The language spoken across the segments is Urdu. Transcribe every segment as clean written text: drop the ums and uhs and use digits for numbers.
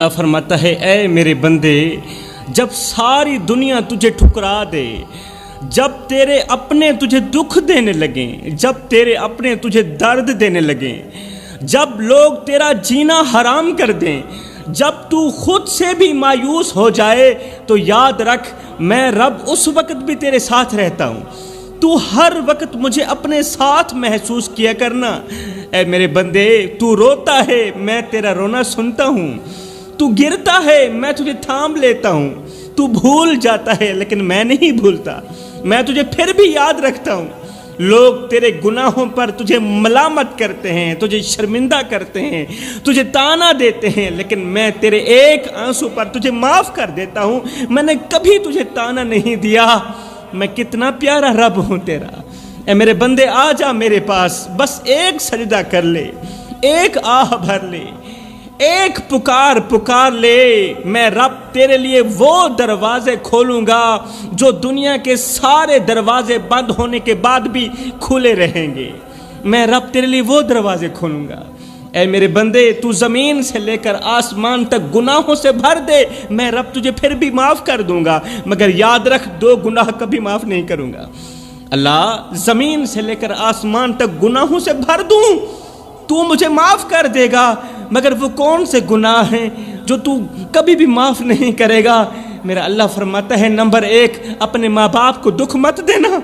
فرماتا ہے اے میرے بندے، جب ساری دنیا تجھے ٹھکرا دے، جب تیرے اپنے تجھے دکھ دینے لگیں، جب تیرے اپنے تجھے درد دینے لگیں، جب لوگ تیرا جینا حرام کر دیں، جب تو خود سے بھی مایوس ہو جائے تو یاد رکھ میں رب اس وقت بھی تیرے ساتھ رہتا ہوں۔ تو ہر وقت مجھے اپنے ساتھ محسوس کیا کرنا۔ اے میرے بندے، تو روتا ہے میں تیرا رونا سنتا ہوں، تو گرتا ہے میں تجھے تھام لیتا ہوں، تو بھول جاتا ہے لیکن میں نہیں بھولتا، میں تجھے پھر بھی یاد رکھتا ہوں۔ لوگ تیرے گناہوں پر تجھے ملامت کرتے ہیں، تجھے شرمندہ کرتے ہیں، تجھے تانا دیتے ہیں، لیکن میں تیرے ایک آنسو پر تجھے معاف کر دیتا ہوں۔ میں نے کبھی تجھے تانا نہیں دیا۔ میں کتنا پیارا رب ہوں تیرا۔ اے میرے بندے، آ جا میرے پاس، بس ایک سجدہ کر لے، ایک آہ بھر لے، ایک پکار لے۔ میں رب تیرے لیے وہ دروازے کھولوں گا جو دنیا کے سارے دروازے بند ہونے کے بعد بھی کھلے رہیں گے۔ میں رب تیرے لیے وہ دروازے کھولوں گا۔ اے میرے بندے، تو زمین سے لے کر آسمان تک گناہوں سے بھر دے، میں رب تجھے پھر بھی معاف کر دوں گا، مگر یاد رکھ 2 گناہ کبھی معاف نہیں کروں گا۔ اللہ، زمین سے لے کر آسمان تک گناہوں سے بھر دوں، تو مجھے معاف کر دے گا، مگر وہ کون سے گناہ ہیں جو تو کبھی بھی معاف نہیں کرے گا؟ میرا اللہ فرماتا ہے نمبر 1، اپنے ماں باپ کو دکھ مت دینا،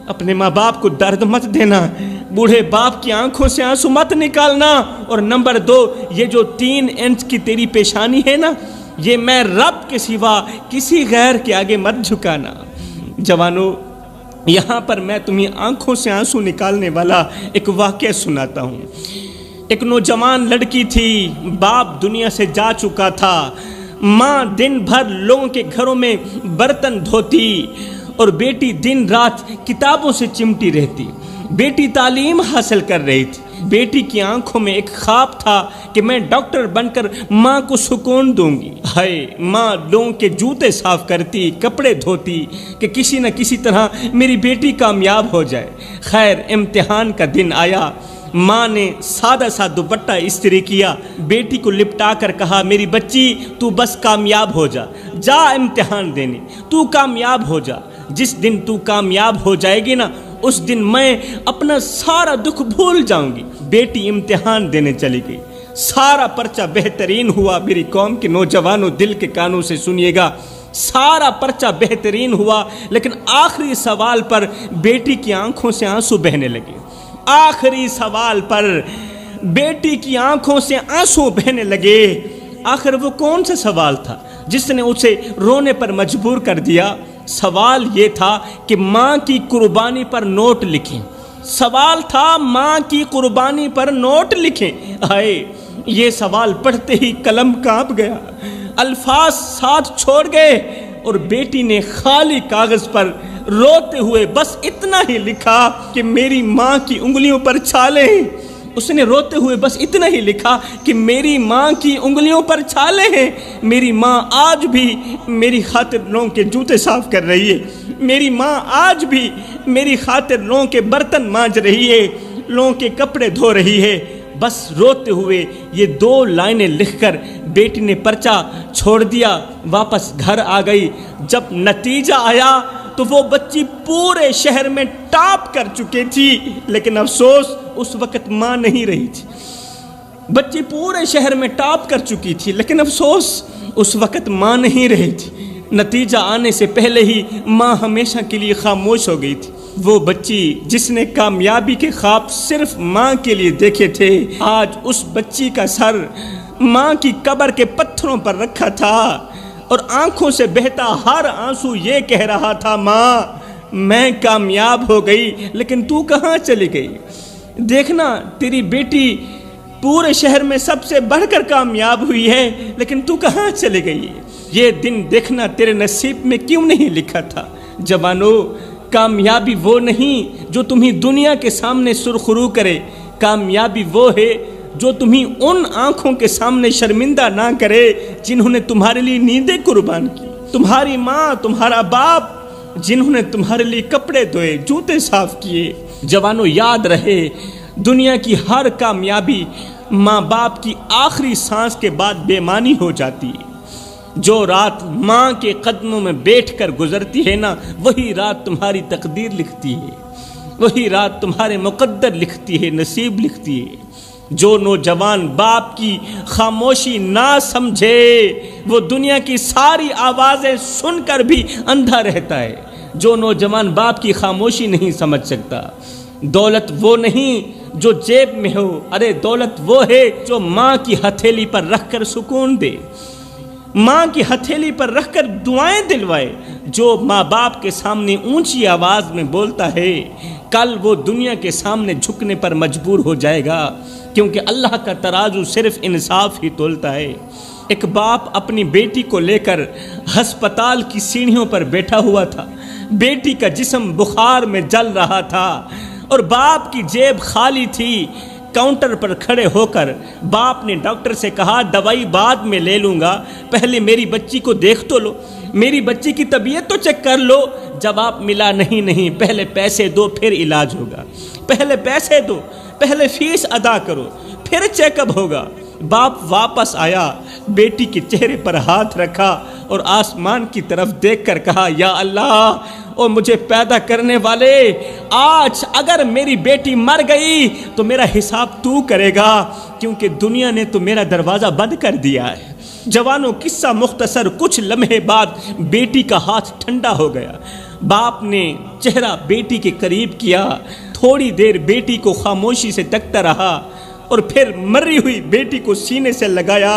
اپنے ماں باپ کو درد مت دینا، بوڑھے باپ کی آنکھوں سے آنسو مت نکالنا، اور نمبر 2، یہ جو 3 انچ کی تیری پیشانی ہے نا، یہ میں رب کے سوا کسی غیر کے آگے مت جھکانا۔ جوانو، یہاں پر میں تمہیں آنکھوں سے آنسو نکالنے والا ایک واقعہ سناتا ہوں۔ ایک نوجوان لڑکی تھی، باپ دنیا سے جا چکا تھا، ماں دن بھر لوگوں کے گھروں میں برتن دھوتی اور بیٹی دن رات کتابوں سے چمٹی رہتی۔ بیٹی تعلیم حاصل کر رہی تھی۔ بیٹی کی آنکھوں میں ایک خواب تھا کہ میں ڈاکٹر بن کر ماں کو سکون دوں گی۔ ہائے، ماں لوگوں کے جوتے صاف کرتی، کپڑے دھوتی کہ کسی نہ کسی طرح میری بیٹی کامیاب ہو جائے۔ خیر، امتحان کا دن آیا۔ ماں نے سادہ سا دوپٹہ استری کیا، بیٹی کو لپٹا کر کہا، میری بچی تو بس کامیاب ہو جا، جا امتحان دینے، تو کامیاب ہو جا۔ جس دن تو کامیاب ہو جائے گی نا، اس دن میں اپنا سارا دکھ بھول جاؤں گی۔ بیٹی امتحان دینے چلی گئی، سارا پرچہ بہترین ہوا۔ میری قوم کے نوجوانوں، دل کے کانوں سے سنیے گا، سارا پرچہ بہترین ہوا، لیکن آخری سوال پر بیٹی کی آنکھوں سے آنسو بہنے لگے۔ آخری سوال پر بیٹی کی آنکھوں سے آنسو بہنے لگے۔ آخر وہ کون سا سوال تھا جس نے اسے رونے پر مجبور کر دیا؟ سوال یہ تھا کہ ماں کی قربانی پر نوٹ لکھیں۔ سوال تھا ماں کی قربانی پر نوٹ لکھیں۔ آئے، یہ سوال پڑھتے ہی قلم کانپ گیا، الفاظ ساتھ چھوڑ گئے، اور بیٹی نے خالی کاغذ پر روتے ہوئے بس اتنا ہی لکھا کہ میری ماں کی انگلیوں پر چھالے ہیں۔ اس نے روتے ہوئے بس اتنا ہی لکھا کہ میری ماں کی انگلیوں پر چھالے ہیں، میری ماں آج بھی میری خاطر لوگوں کے جوتے صاف کر رہی ہے، میری ماں آج بھی میری خاطر لوگوں کے برتن مانج رہی ہے، لوگوں کے کپڑے دھو رہی ہے۔ بس روتے ہوئے یہ 2 لائنیں لکھ کر بیٹی نے پرچہ چھوڑ دیا، واپس گھر آ گئی۔ جب نتیجہ آیا تو وہ بچی پورے شہر میں ٹاپ کر چکی تھی، لیکن افسوس اس وقت ماں نہیں رہی تھی۔ بچی پورے شہر میں ٹاپ کر چکی تھی، لیکن افسوس اس وقت ماں نہیں رہی تھی۔ نتیجہ آنے سے پہلے ہی ماں ہمیشہ کے لیے خاموش ہو گئی تھی۔ وہ بچی جس نے کامیابی کے خواب صرف ماں کے لیے دیکھے تھے، آج اس بچی کا سر ماں کی قبر کے پتھروں پر رکھا تھا، اور آنکھوں سے بہتا ہر آنسو یہ کہہ رہا تھا، ماں میں کامیاب ہو گئی، لیکن تو کہاں چلی گئی؟ دیکھنا، تیری بیٹی پورے شہر میں سب سے بڑھ کر کامیاب ہوئی ہے، لیکن تو کہاں چلی گئی؟ یہ دن دیکھنا تیرے نصیب میں کیوں نہیں لکھا تھا؟ جوانو، کامیابی وہ نہیں جو تمہیں دنیا کے سامنے سرخرو کرے، کامیابی وہ ہے جو تمہیں ان آنکھوں کے سامنے شرمندہ نہ کرے جنہوں نے تمہارے لیے نیندیں قربان کی، تمہاری ماں، تمہارا باپ، جنہوں نے تمہارے لیے کپڑے دھوئے، جوتے صاف کیے۔ جوانو، یاد رہے، دنیا کی ہر کامیابی ماں باپ کی آخری سانس کے بعد بے معنی ہو جاتی ہے۔ جو رات ماں کے قدموں میں بیٹھ کر گزرتی ہے نا، وہی رات تمہاری تقدیر لکھتی ہے، وہی رات تمہارے مقدر لکھتی ہے، نصیب لکھتی ہے۔ جو نوجوان باپ کی خاموشی نہ سمجھے وہ دنیا کی ساری آوازیں سن کر بھی اندھا رہتا ہے۔ جو نوجوان باپ کی خاموشی نہیں سمجھ سکتا، دولت وہ نہیں جو جیب میں ہو، ارے دولت وہ ہے جو ماں کی ہتھیلی پر رکھ کر سکون دے، ماں کی ہتھیلی پر رکھ کر دعائیں دلوائے۔ جو ماں باپ کے سامنے اونچی آواز میں بولتا ہے، کل وہ دنیا کے سامنے جھکنے پر مجبور ہو جائے گا، کیونکہ اللہ کا ترازو صرف انصاف ہی تولتا ہے۔ ایک باپ اپنی بیٹی کو لے کر ہسپتال کی سیڑھیوں پر بیٹھا ہوا تھا، بیٹی کا جسم بخار میں جل رہا تھا اور باپ کی جیب خالی تھی۔ کاؤنٹر پر کھڑے ہو کر باپ نے ڈاکٹر سے کہا، دوائی بعد میں لے لوں گا، پہلے میری بچی کو دیکھ تو لو، میری بچی کی طبیعت تو چیک کر لو۔ جواب ملا، نہیں، پہلے پیسے دو پھر علاج ہوگا، پہلے پیسے دو، پہلے فیس ادا کرو، پھر چیک اپ ہوگا۔ باپ واپس آیا، بیٹی کے چہرے پر ہاتھ رکھا اور آسمان کی طرف دیکھ کر کہا، یا اللہ، اور مجھے پیدا کرنے والے، آج اگر میری بیٹی مر گئی تو میرا حساب تو کرے گا، کیونکہ دنیا نے تو میرا دروازہ بند کر دیا ہے۔ جوانوں، قصہ مختصر، کچھ لمحے بعد بیٹی کا ہاتھ ٹھنڈا ہو گیا۔ باپ نے چہرہ بیٹی کے قریب کیا، تھوڑی دیر بیٹی کو خاموشی سے تکتا رہا اور پھر مری ہوئی بیٹی کو سینے سے لگایا۔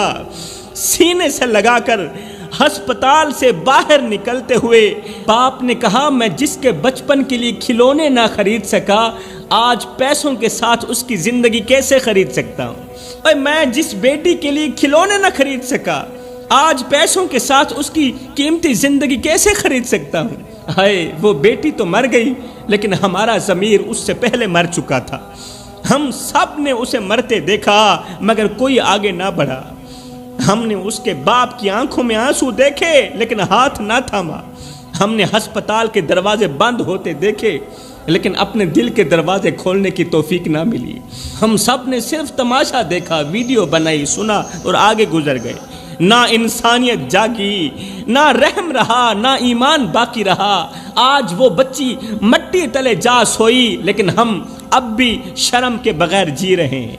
سینے سے لگا کر ہسپتال سے باہر نکلتے ہوئے باپ نے کہا، میں جس کے بچپن کے لیے کھلونے نہ خرید سکا، آج پیسوں کے ساتھ اس کی زندگی کیسے خرید سکتا ہوں؟ اور میں جس بیٹی کے لیے کھلونے نہ خرید سکا، آج پیسوں کے ساتھ اس کی قیمتی زندگی کیسے خرید سکتا ہوں؟ ہائے، وہ بیٹی تو مر گئی، لیکن ہمارا ضمیر اس سے پہلے مر چکا تھا۔ ہم سب نے اسے مرتے دیکھا مگر کوئی آگے نہ بڑھا۔ ہم نے اس کے باپ کی آنکھوں میں آنسو دیکھے لیکن ہاتھ نہ تھاما۔ ہم نے ہسپتال کے دروازے بند ہوتے دیکھے لیکن اپنے دل کے دروازے کھولنے کی توفیق نہ ملی۔ ہم سب نے صرف تماشا دیکھا، ویڈیو بنائی، سنا اور آگے گزر گئے۔ نہ انسانیت جاگی، نہ رحم رہا، نہ ایمان باقی رہا۔ آج وہ بچی مٹی تلے جا سوئی، لیکن ہم اب بھی شرم کے بغیر جی رہے ہیں،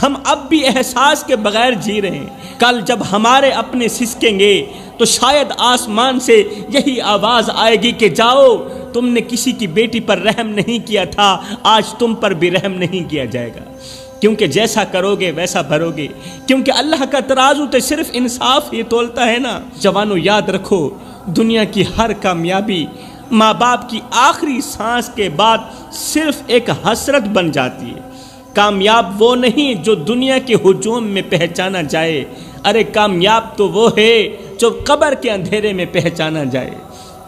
ہم اب بھی احساس کے بغیر جی رہے ہیں۔ کل جب ہمارے اپنے سسکیں گے تو شاید آسمان سے یہی آواز آئے گی کہ جاؤ، تم نے کسی کی بیٹی پر رحم نہیں کیا تھا، آج تم پر بھی رحم نہیں کیا جائے گا، کیونکہ جیسا کرو گے ویسا بھرو گے، کیونکہ اللہ کا ترازو تو صرف انصاف ہی تولتا ہے نا۔ جوانوں، یاد رکھو، دنیا کی ہر کامیابی ماں باپ کی آخری سانس کے بعد صرف ایک حسرت بن جاتی ہے۔ کامیاب وہ نہیں جو دنیا کے ہجوم میں پہچانا جائے، ارے کامیاب تو وہ ہے جو قبر کے اندھیرے میں پہچانا جائے۔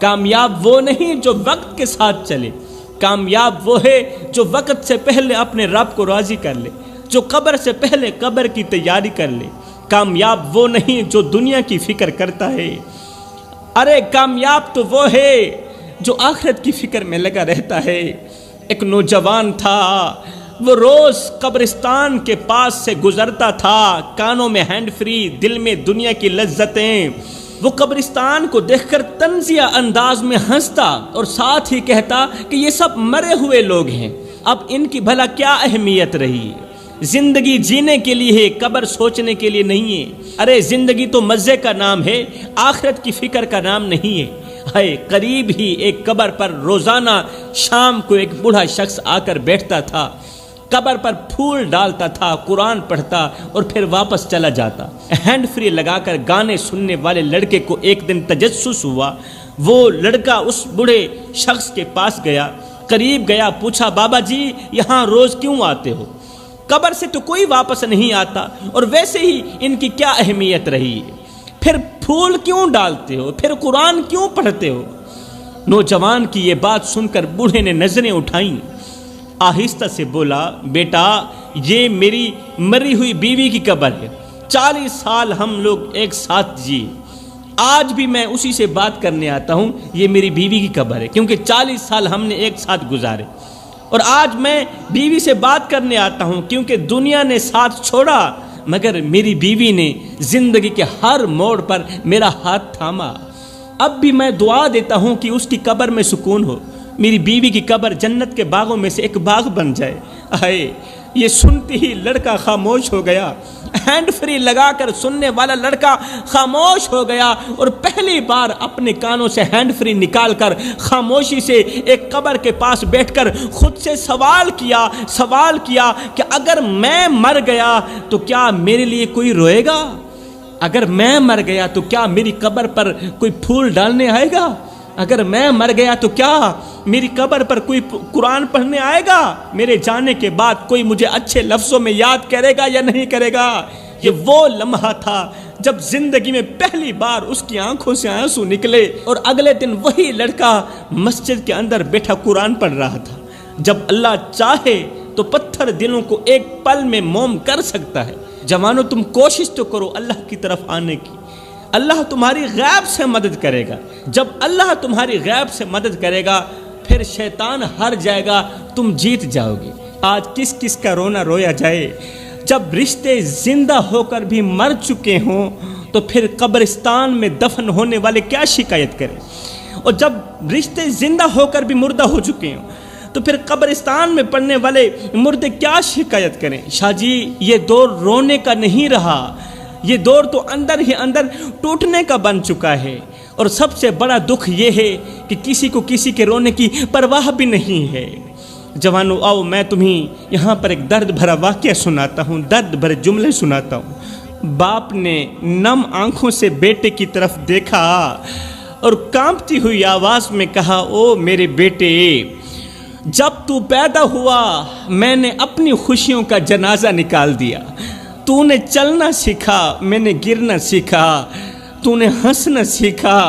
کامیاب وہ نہیں جو وقت کے ساتھ چلے، کامیاب وہ ہے جو وقت سے پہلے اپنے رب کو راضی کر لے، جو قبر سے پہلے قبر کی تیاری کر لے۔ کامیاب وہ نہیں جو دنیا کی فکر کرتا ہے، ارے کامیاب تو وہ ہے جو آخرت کی فکر میں لگا رہتا ہے۔ ایک نوجوان تھا، وہ روز قبرستان کے پاس سے گزرتا تھا، کانوں میں ہینڈ فری، دل میں دنیا کی لذتیں۔ وہ قبرستان کو دیکھ کر طنزیہ انداز میں ہنستا اور ساتھ ہی کہتا کہ یہ سب مرے ہوئے لوگ ہیں، اب ان کی بھلا کیا اہمیت رہی؟ زندگی جینے کے لیے ہے، قبر سوچنے کے لیے نہیں ہے۔ ارے زندگی تو مزے کا نام ہے، آخرت کی فکر کا نام نہیں ہے۔ ہائے، قریب ہی ایک قبر پر روزانہ شام کو ایک بوڑھا شخص آ کر بیٹھتا تھا، قبر پر پھول ڈالتا تھا، قرآن پڑھتا اور پھر واپس چلا جاتا۔ ہینڈ فری لگا کر گانے سننے والے لڑکے کو ایک دن تجسس ہوا۔ وہ لڑکا اس بوڑھے شخص کے پاس گیا، قریب گیا، پوچھا، بابا جی یہاں روز کیوں آتے ہو؟ قبر سے تو کوئی واپس نہیں آتا، اور ویسے ہی ان کی کیا اہمیت رہی ہے؟ پھر پھول کیوں ڈالتے ہو؟ پھر قرآن کیوں پڑھتے ہو؟ نوجوان کی یہ بات سن کر بوڑھے نے نظریں اٹھائیں، آہستہ سے بولا، بیٹا یہ میری مری ہوئی بیوی کی قبر ہے، 40 سال ہم لوگ ایک ساتھ جیے، آج بھی میں اسی سے بات کرنے آتا ہوں، یہ میری بیوی کی قبر ہے، کیونکہ 40 سال ہم نے ایک ساتھ گزارے۔ اور آج میں بیوی سے بات کرنے آتا ہوں کیونکہ دنیا نے ساتھ چھوڑا، مگر میری بیوی نے زندگی کے ہر موڑ پر میرا ہاتھ تھاما۔ اب بھی میں دعا دیتا ہوں کہ اس کی قبر میں سکون ہو، میری بیوی کی قبر جنت کے باغوں میں سے ایک باغ بن جائے۔ آئے یہ سنتے ہی لڑکا خاموش ہو گیا، ہینڈ فری لگا کر سننے والا لڑکا خاموش ہو گیا اور پہلی بار اپنے کانوں سے ہینڈ فری نکال کر خاموشی سے ایک قبر کے پاس بیٹھ کر خود سے سوال کیا کہ اگر میں مر گیا تو کیا میرے لیے کوئی روئے گا؟ اگر میں مر گیا تو کیا میری قبر پر کوئی پھول ڈالنے آئے گا؟ اگر میں مر گیا تو کیا میری قبر پر کوئی قرآن پڑھنے آئے گا؟ میرے جانے کے بعد کوئی مجھے اچھے لفظوں میں یاد کرے گا یا نہیں کرے گا؟ یہ وہ لمحہ تھا جب زندگی میں پہلی بار اس کی آنکھوں سے آنسو نکلے، اور اگلے دن وہی لڑکا مسجد کے اندر بیٹھا قرآن پڑھ رہا تھا۔ جب اللہ چاہے تو پتھر دلوں کو ایک پل میں موم کر سکتا ہے۔ جوانوں تم کوشش تو کرو اللہ کی طرف آنے کی، اللہ تمہاری غیب سے مدد کرے گا۔ جب اللہ تمہاری غیب سے مدد کرے گا پھر شیطان ہار جائے گا، تم جیت جاؤ گے۔ آج کس کس کا رونا رویا جائے؟ جب رشتے زندہ ہو کر بھی مر چکے ہوں تو پھر قبرستان میں دفن ہونے والے کیا شکایت کریں، اور جب رشتے زندہ ہو کر بھی مردہ ہو چکے ہوں تو پھر قبرستان میں پڑنے والے مردے کیا شکایت کریں۔ شاہ جی یہ دور رونے کا نہیں رہا، یہ دور تو اندر ہی اندر ٹوٹنے کا بن چکا ہے، اور سب سے بڑا دکھ یہ ہے کہ کسی کو کسی کے رونے کی پرواہ بھی نہیں ہے۔ جوانوں آؤ میں تمہیں یہاں پر ایک درد بھرا واقعہ سناتا ہوں، درد بھرے جملے سناتا ہوں۔ باپ نے نم آنکھوں سے بیٹے کی طرف دیکھا اور کانپتی ہوئی آواز میں کہا، او میرے بیٹے، جب تو پیدا ہوا میں نے اپنی خوشیوں کا جنازہ نکال دیا، تو نے چلنا سیکھا میں نے گرنا سیکھا، تو نے ہنسنا سیکھا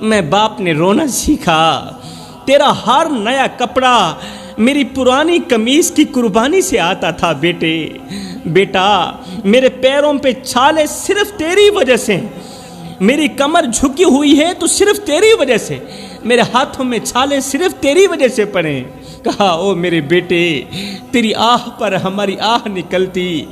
میں باپ نے رونا سیکھا، تیرا ہر نیا کپڑا میری پرانی قمیض کی قربانی سے آتا تھا بیٹے۔ بیٹا میرے پیروں پہ چھالے صرف تیری وجہ سے، میری کمر جھکی ہوئی ہے تو صرف تیری وجہ سے، میرے ہاتھوں میں چھالے صرف تیری وجہ سے پڑے۔ کہا او میرے بیٹے، تیری آہ پر ہماری آہ نکلتی،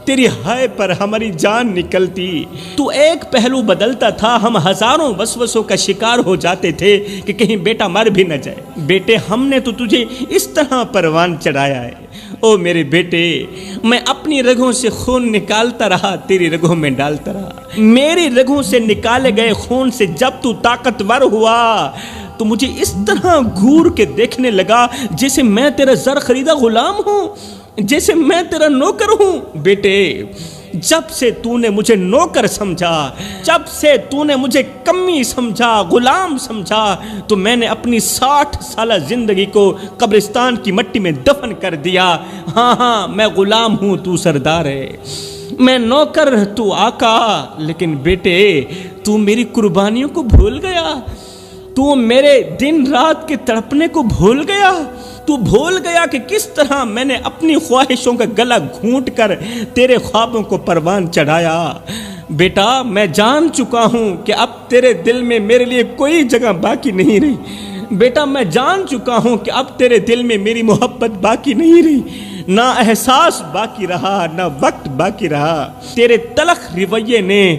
تیری ہائے پر ہماری جان نکلتی، تو ایک پہلو بدلتا تھا، ہم ہزاروں وسوسوں کا شکار ہو جاتے تھے کہ کہیں بیٹا مر بھی نہ جائے۔ بیٹے ہم نے تو تجھے اس طرح پروان چڑھایا ہے، او میرے بیٹے میں اپنی رگوں سے خون نکالتا رہا، تیری رگوں میں ڈالتا رہا، میری رگوں سے نکالے گئے خون سے جب تو طاقتور ہوا تو مجھے اس طرح گھور کے دیکھنے لگا جیسے میں تیرا زر خریدا غلام ہوں، جیسے میں تیرا نوکر ہوں۔ بیٹے جب سے تو نے مجھے نوکر سمجھا، جب سے تو نے مجھے کمی سمجھا، غلام سمجھا، تو میں نے اپنی 60 سالہ زندگی کو قبرستان کی مٹی میں دفن کر دیا۔ ہاں میں غلام ہوں، تو سردار ہے، میں نوکر تو آقا، لیکن بیٹے تو میری قربانیوں کو بھول گیا، تو میرے دن رات کے تڑپنے کو بھول گیا، تو بھول گیا کہ کس طرح میں نے اپنی خواہشوں کا گلا گھونٹ کر تیرے خوابوں کو پروان چڑھایا۔ بیٹا میں جان چکا ہوں کہ اب تیرے دل میں میرے لیے کوئی جگہ باقی نہیں رہی، بیٹا میں جان چکا ہوں کہ اب تیرے دل میں میری محبت باقی نہیں رہی، نہ احساس باقی رہا نہ وقت باقی رہا۔ تیرے تلخ رویے نے،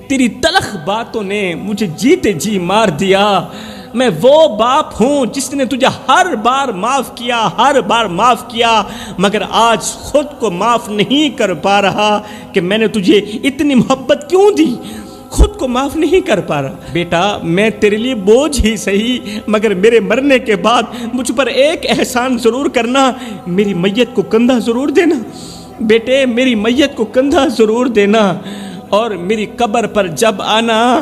تیری تلخ باتوں نے مجھے جیتے جی مار دیا۔ میں وہ باپ ہوں جس نے تجھے ہر بار معاف کیا، ہر بار معاف کیا، مگر آج خود کو معاف نہیں کر پا رہا کہ میں نے تجھے اتنی محبت کیوں دی، خود کو معاف نہیں کر پا رہا۔ بیٹا میں تیرے لیے بوجھ ہی صحیح، مگر میرے مرنے کے بعد مجھ پر ایک احسان ضرور کرنا، میری میت کو کندھا ضرور دینا۔ بیٹے میری میت کو کندھا ضرور دینا، اور میری قبر پر جب آنا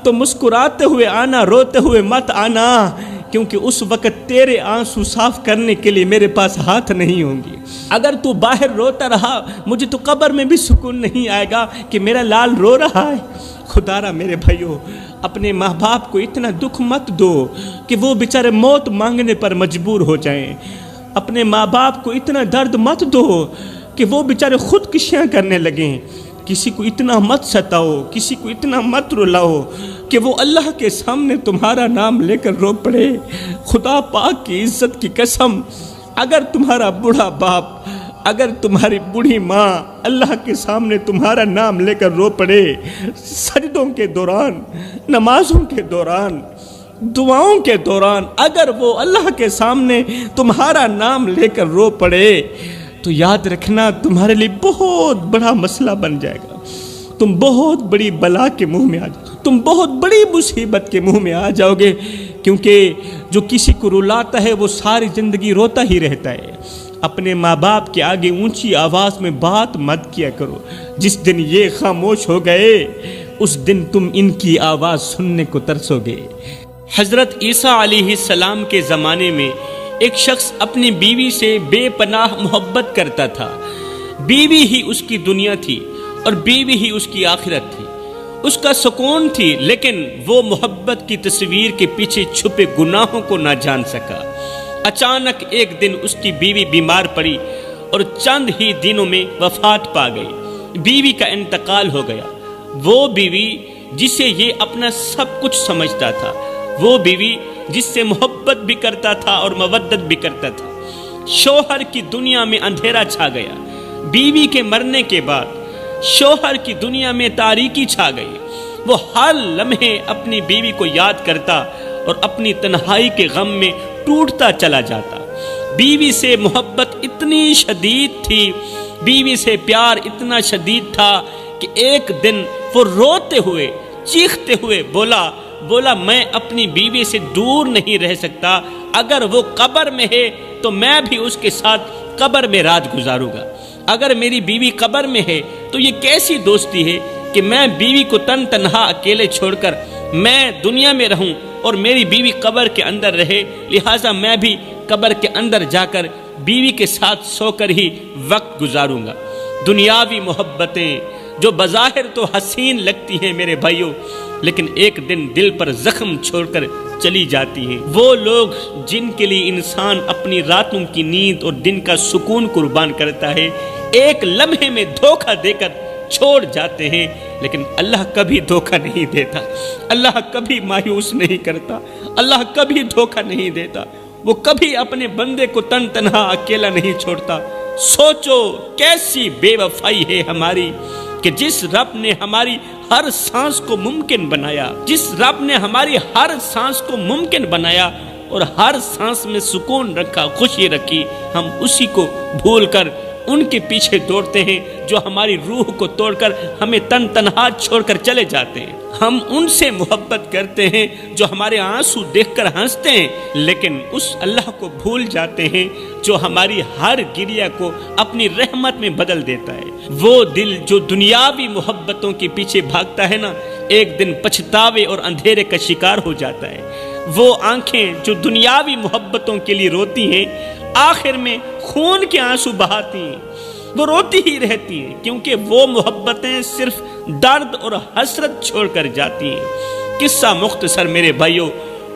تو مسکراتے ہوئے آنا، روتے ہوئے مت آنا، کیونکہ اس وقت تیرے آنسو صاف کرنے کے لیے میرے پاس ہاتھ نہیں ہوں گے۔ اگر تو باہر روتا رہا مجھے تو قبر میں بھی سکون نہیں آئے گا کہ میرا لال رو رہا ہے۔ خدا را میرے بھائیو اپنے ماں باپ کو اتنا دکھ مت دو کہ وہ بیچارے موت مانگنے پر مجبور ہو جائیں، اپنے ماں باپ کو اتنا درد مت دو کہ وہ بیچارے خودکشیاں کرنے لگیں۔ کسی کو اتنا مت ستاؤ، کسی کو اتنا مت رلاؤ کہ وہ اللہ کے سامنے تمہارا نام لے کر رو پڑے۔ خدا پاک کی عزت کی قسم اگر تمہارا بوڑھا باپ، اگر تمہاری بوڑھی ماں اللہ کے سامنے تمہارا نام لے کر رو پڑے، سجدوں کے دوران، نمازوں کے دوران، دعاؤں کے دوران اگر وہ اللہ کے سامنے تمہارا نام لے کر رو پڑے، تو یاد رکھنا تمہارے لیے بہت بڑا مسئلہ بن جائے گا۔ تم بہت بڑی بلا کے منہ میں آ جاؤ، تم بہت بڑی مصیبت کے منہ میں آ جاؤ گے، کیونکہ جو کسی کو رلاتا ہے وہ ساری زندگی روتا ہی رہتا ہے۔ اپنے ماں باپ کے آگے اونچی آواز میں بات مت کیا کرو، جس دن یہ خاموش ہو گئے اس دن تم ان کی آواز سننے کو ترسو گے۔ حضرت عیسیٰ علیہ السلام کے زمانے میں ایک شخص اپنی بیوی سے بے پناہ محبت کرتا تھا۔ بیوی ہی اس کی دنیا تھی اور بیوی ہی اس کی آخرت تھی، اس کا سکون تھی، لیکن وہ محبت کی تصویر کے پیچھے چھپے گناہوں کو نہ جان سکا۔ اچانک ایک دن اس کی بیوی بیمار پڑی اور چند ہی دنوں میں وفات پا گئی۔ بیوی کا انتقال ہو گیا۔ وہ بیوی جسے یہ اپنا سب کچھ سمجھتا تھا، وہ بیوی جس سے محبت بھی کرتا تھا اور مودت بھی کرتا تھا، شوہر کی دنیا میں اندھیرا چھا گیا۔ بیوی کے مرنے کے بعد شوہر کی دنیا میں تاریکی چھا گئی۔ وہ ہر لمحے اپنی بیوی کو یاد کرتا اور اپنی تنہائی کے غم میں ٹوٹتا چلا جاتا۔ بیوی سے محبت اتنی شدید تھی، بیوی سے پیار اتنا شدید تھا کہ ایک دن وہ روتے ہوئے، چیختے ہوئے بولا میں اپنی بیوی سے دور نہیں رہ سکتا، اگر وہ قبر میں ہے تو میں بھی اس کے ساتھ قبر میں رات گزاروں گا۔ اگر میری بیوی قبر میں ہے تو یہ کیسی دوستی ہے کہ میں بیوی کو تنہا اکیلے چھوڑ کر میں دنیا میں رہوں اور میری بیوی قبر کے اندر رہے، لہٰذا میں بھی قبر کے اندر جا کر بیوی کے ساتھ سو کر ہی وقت گزاروں گا۔ دنیاوی محبتیں جو بظاہر تو حسین لگتی ہیں میرے بھائیوں، لیکن ایک دن دل پر زخم چھوڑ کر چلی جاتی ہیں۔ وہ لوگ جن کے لیے انسان اپنی راتوں کی نیند اور دن کا سکون قربان کرتا ہے، ایک لمحے میں دھوکہ دے کر چھوڑ جاتے ہیں، لیکن اللہ کبھی دھوکہ نہیں دیتا، اللہ کبھی مایوس نہیں کرتا، اللہ کبھی دھوکہ نہیں دیتا، وہ کبھی اپنے بندے کو تنہا اکیلا نہیں چھوڑتا۔ سوچو کیسی بے وفائی ہے ہماری کہ جس رب نے ہماری ہر سانس کو ممکن بنایا، جس رب نے ہماری ہر سانس کو ممکن بنایا اور ہر سانس میں سکون رکھا، خوشی رکھی، ہم اسی کو بھول کر ان کے پیچھے دوڑتے ہیں جو ہماری روح کو توڑ کر ہمیں تنہا چھوڑ کر چلے جاتے ہیں۔ ہم ان سے محبت کرتے ہیں جو ہمارے آنسو دیکھ کر ہنستے ہیں، لیکن اس اللہ کو بھول جاتے ہیں جو ہماری ہر گریہ کو اپنی رحمت میں بدل دیتا ہے۔ وہ دل جو دنیاوی محبتوں کے پیچھے بھاگتا ہے نا، ایک دن پچھتاوے اور اندھیرے کا شکار ہو جاتا ہے۔ وہ آنکھیں جو دنیاوی محبتوں کے لیے روتی ہیں، آخر میں خون کے آنسو بہاتی ہیں، وہ روتی ہی رہتی ہیں، کیونکہ وہ محبتیں صرف درد اور حسرت چھوڑ کر جاتی ہیں۔ قصہ مختصر میرے بھائیوں،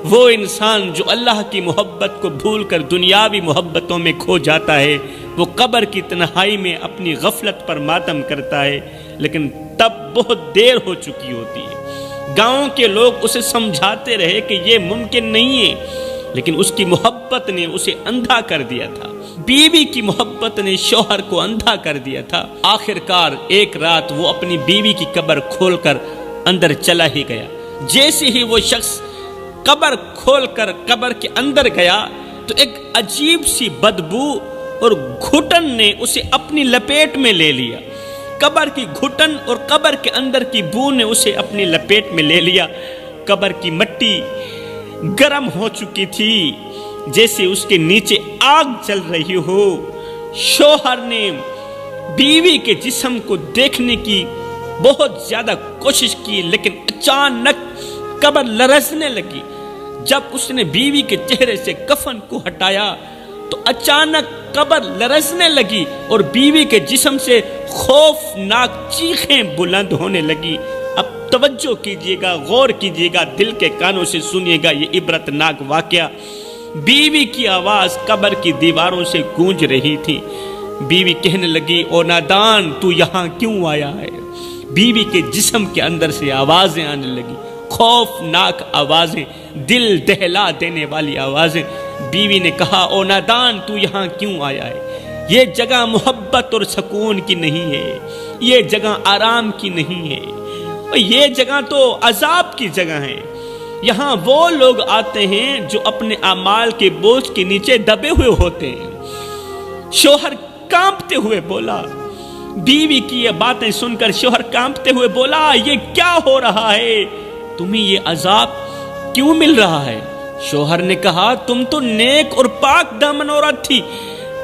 وہ انسان جو اللہ کی محبت کو بھول کر دنیاوی محبتوں میں کھو جاتا ہے، وہ قبر کی تنہائی میں اپنی غفلت پر ماتم کرتا ہے، لیکن تب بہت دیر ہو چکی ہوتی ہے۔ گاؤں کے لوگ اسے سمجھاتے رہے کہ یہ ممکن نہیں ہے، لیکن اس کی محبت نے اسے اندھا کر دیا تھا، بیوی کی محبت نے شوہر کو اندھا کر دیا تھا۔ آخر کار ایک رات وہ اپنی بیوی کی قبر کھول کر اندر چلا ہی گیا۔ جیسے ہی وہ شخص قبر کھول کر قبر کے اندر گیا تو ایک عجیب سی بدبو اور گھٹن نے اسے اپنی لپیٹ میں لے لیا۔ قبر کی گھٹن اور قبر کے اندر کی بو نے اسے اپنی لپیٹ میں لے لیا۔ قبر کی مٹی گرم ہو چکی تھی، جیسے اس کے نیچے آگ چل رہی ہو۔ شوہر نے بیوی کے جسم کو دیکھنے کی بہت زیادہ کوشش کی، لیکن اچانک قبر لرزنے لگی۔ جب اس نے بیوی کے چہرے سے کفن کو ہٹایا تو اچانک قبر لرزنے لگی اور بیوی کے جسم سے خوفناک چیخیں بلند ہونے لگی۔ اب توجہ کیجیے گا، غور کیجیے گا، دل کے کانوں سے سنیے گا یہ عبرتناک واقعہ۔ بیوی کی آواز قبر کی دیواروں سے گونج رہی تھی۔ بیوی کہنے لگی، او نادان، تو یہاں کیوں آیا ہے؟ بیوی کے جسم کے اندر سے آوازیں آنے لگی، خوفناک آوازیں، دل دہلا دینے والی آوازیں۔ بیوی نے کہا او نادان تو یہاں کیوں آیا ہے؟ یہ جگہ محبت اور سکون کی نہیں ہے، یہ جگہ آرام کی نہیں ہے، اور یہ جگہ تو عذاب کی جگہ ہے۔ یہاں وہ لوگ آتے ہیں جو اپنے اعمال کے بوجھ کے نیچے دبے ہوئے ہوتے ہیں۔ شوہر کانپتے ہوئے بولا، بیوی کی یہ باتیں سن کر شوہر کانپتے ہوئے بولا، یہ کیا ہو رہا ہے؟ تمہیں یہ عذاب کیوں مل رہا ہے؟ شوہر نے کہا تم تو نیک اور پاک دامن عورت تھی،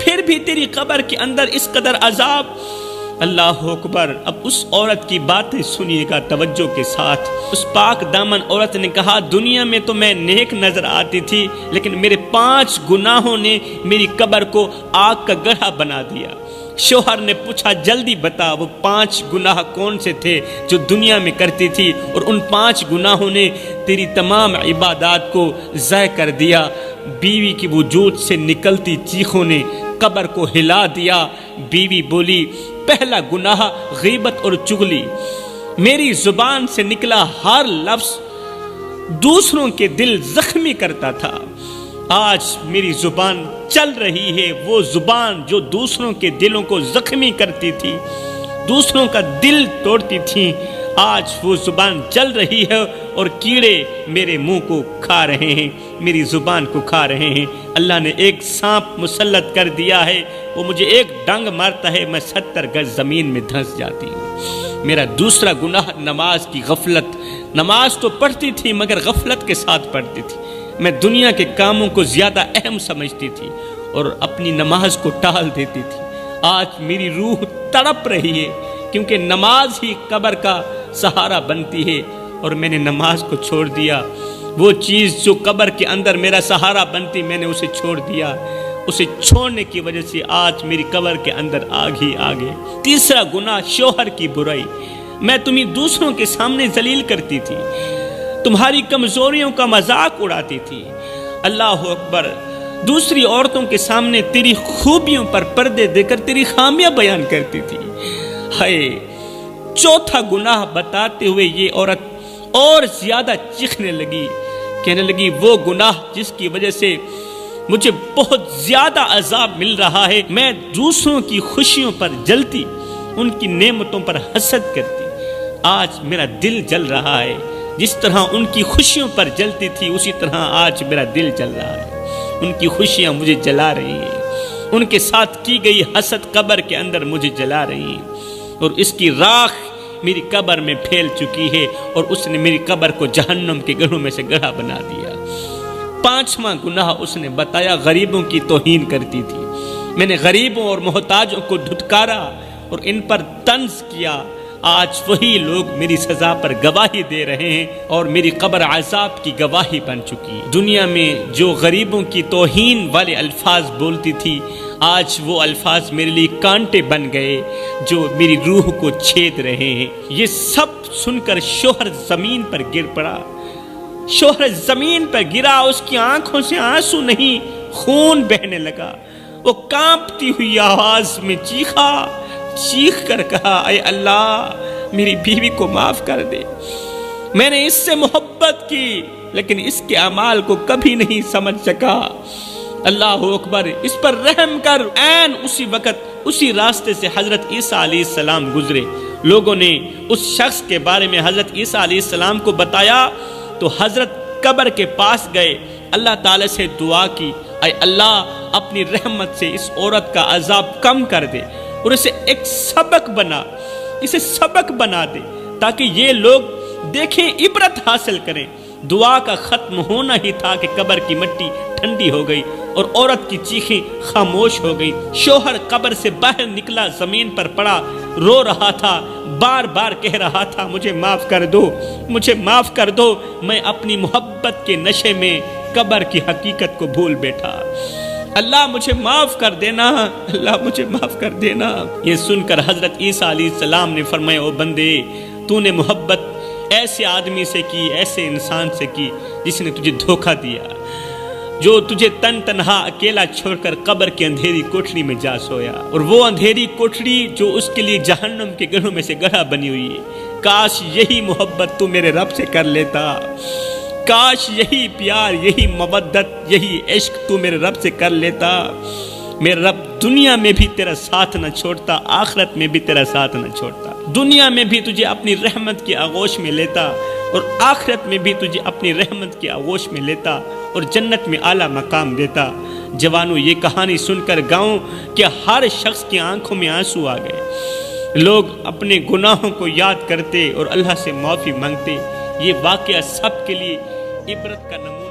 پھر بھی تیری قبر کے اندر اس قدر عذاب۔ اللہ اکبر۔ اب اس عورت کی باتیں سنیے گا توجہ کے ساتھ۔ اس پاک دامن عورت نے کہا دنیا میں تو میں نیک نظر آتی تھی، لیکن میرے 5 گناہوں نے میری قبر کو آگ کا گڑھا بنا دیا۔ شوہر نے پوچھا جلدی بتا وہ 5 گناہ کون سے تھے جو دنیا میں کرتی تھی، اور ان 5 گناہوں نے تیری تمام عبادات کو ضائع کر دیا۔ بیوی کی وجود سے نکلتی چیخوں نے قبر کو ہلا دیا۔ بیوی بولی پہلا گناہ غیبت اور چغلی، میری زبان سے نکلا ہر لفظ دوسروں کے دل زخمی کرتا تھا۔ آج میری زبان چل رہی ہے وہ زبان جو دوسروں کے دلوں کو زخمی کرتی تھی، دوسروں کا دل توڑتی تھی، آج وہ زبان چل رہی ہے اور کیڑے میرے منہ کو کھا رہے ہیں، میری زبان کو کھا رہے ہیں۔ اللہ نے ایک سانپ مسلط کر دیا ہے، وہ مجھے ایک ڈنگ مارتا ہے، میں 70 گز زمین میں دھنس جاتی ہوں۔ میرا دوسرا گناہ نماز کی غفلت، نماز تو پڑھتی تھی مگر غفلت کے ساتھ پڑھتی تھی۔ میں دنیا کے کاموں کو زیادہ اہم سمجھتی تھی اور اپنی نماز کو ٹال دیتی تھی۔ آج میری روح تڑپ رہی ہے کیونکہ نماز ہی قبر کا سہارا بنتی ہے، اور میں نے نماز کو چھوڑ دیا۔ وہ چیز جو قبر کے اندر میرا سہارا بنتی میں نے اسے چھوڑ دیا۔ اسے چھوڑنے کی وجہ سے آج میری قبر کے اندر آگ ہی آگ ہے۔ تیسرا گناہ شوہر کی برائی، میں تمہیں دوسروں کے سامنے ذلیل کرتی تھی، تمہاری کمزوریوں کا مذاق اڑاتی تھی۔ اللہ اکبر۔ دوسری عورتوں کے سامنے تیری خوبیوں پر پردے دے کر تیری خامیاں بیان کرتی تھی۔ ہائے، چوتھا گناہ بتاتے ہوئے یہ عورت اور زیادہ چیخنے لگی، کہنے لگی وہ گناہ جس کی وجہ سے مجھے بہت زیادہ عذاب مل رہا ہے، میں دوسروں کی خوشیوں پر جلتی، ان کی نعمتوں پر حسد کرتی، آج میرا دل جل رہا ہے۔ جس طرح ان کی خوشیوں پر جلتی تھی اسی طرح آج میرا دل جل رہا ہے۔ ان کی خوشیاں مجھے جلا رہی ہیں، ان کے ساتھ کی گئی حسد قبر کے اندر مجھے جلا رہی ہیں، اور اس کی راکھ میری قبر میں پھیل چکی ہے، اور اس نے میری قبر کو جہنم کے گڑھوں میں سے گڑھا بنا دیا۔ 5واں گناہ اس نے بتایا غریبوں کی توہین کرتی تھی، میں نے غریبوں اور محتاجوں کو دھتکارا اور ان پر طنز کیا۔ آج وہی لوگ میری سزا پر گواہی دے رہے ہیں اور میری قبر عذاب کی گواہی بن چکی۔ دنیا میں جو غریبوں کی توہین والے الفاظ بولتی تھی، آج وہ الفاظ میرے لیے کانٹے بن گئے جو میری روح کو چھید رہے ہیں۔ یہ سب سن کر شوہر زمین پر گر پڑا، شوہر زمین پر گرا، اس کی آنکھوں سے آنسو نہیں خون بہنے لگا۔ وہ کانپتی ہوئی آواز میں چیخ کر کہا اے اللہ میری بیوی کو معاف کر دے، میں نے اس سے محبت کی لیکن اس کے اعمال کو کبھی نہیں سمجھ سکا۔ اللہ اکبر، اس پر رحم کر۔ عین اسی وقت اسی راستے سے حضرت عیسیٰ علیہ السلام گزرے، لوگوں نے اس شخص کے بارے میں حضرت عیسیٰ علیہ السلام کو بتایا تو حضرت قبر کے پاس گئے، اللہ تعالی سے دعا کی اے اللہ اپنی رحمت سے اس عورت کا عذاب کم کر دے اور اسے ایک سبق بنا دے تاکہ یہ لوگ دیکھیں، عبرت حاصل کریں۔ دعا کا ختم ہونا ہی تھا کہ قبر کی مٹی ٹھنڈی ہو گئی اور عورت کی چیخیں خاموش ہو گئی۔ شوہر قبر سے باہر نکلا، زمین پر پڑا، رو رہا تھا، بار بار کہہ رہا تھا مجھے معاف کر دو، مجھے معاف کر دو، میں اپنی محبت کے نشے میں قبر کی حقیقت کو بھول بیٹھا، اللہ مجھے معاف کر دینا، اللہ مجھے معاف کر دینا۔ یہ سن کر حضرت عیسیٰ علیہ السلام نے فرمایا او بندے، تو نے محبت ایسے آدمی سے کی، ایسے انسان سے کی جس نے تجھے دھوکہ دیا، جو تجھے تنہا اکیلا چھوڑ کر قبر کی اندھیری کوٹھری میں جا سویا، اور وہ اندھیری کوٹھری جو اس کے لیے جہنم کے گڑھوں میں سے گڑھا بنی ہوئی ہے۔ کاش یہی محبت تو میرے رب سے کر لیتا، کاش یہی پیار، یہی مودت، یہی عشق تو میرے رب سے کر لیتا، میرے رب دنیا میں بھی تیرا ساتھ نہ چھوڑتا، آخرت میں بھی تیرا ساتھ نہ چھوڑتا، دنیا میں بھی تجھے اپنی رحمت کی آغوش میں لیتا اور آخرت میں بھی تجھے اپنی رحمت کی آغوش میں لیتا اور جنت میں اعلیٰ مقام دیتا۔ جوانوں، یہ کہانی سن کر گاؤں کہ ہر شخص کی آنکھوں میں آنسو آ گئے، لوگ اپنے گناہوں کو یاد کرتے اور اللہ سے معافی مانگتے۔ یہ واقعہ سب کے لیے عبرت کا نمونہ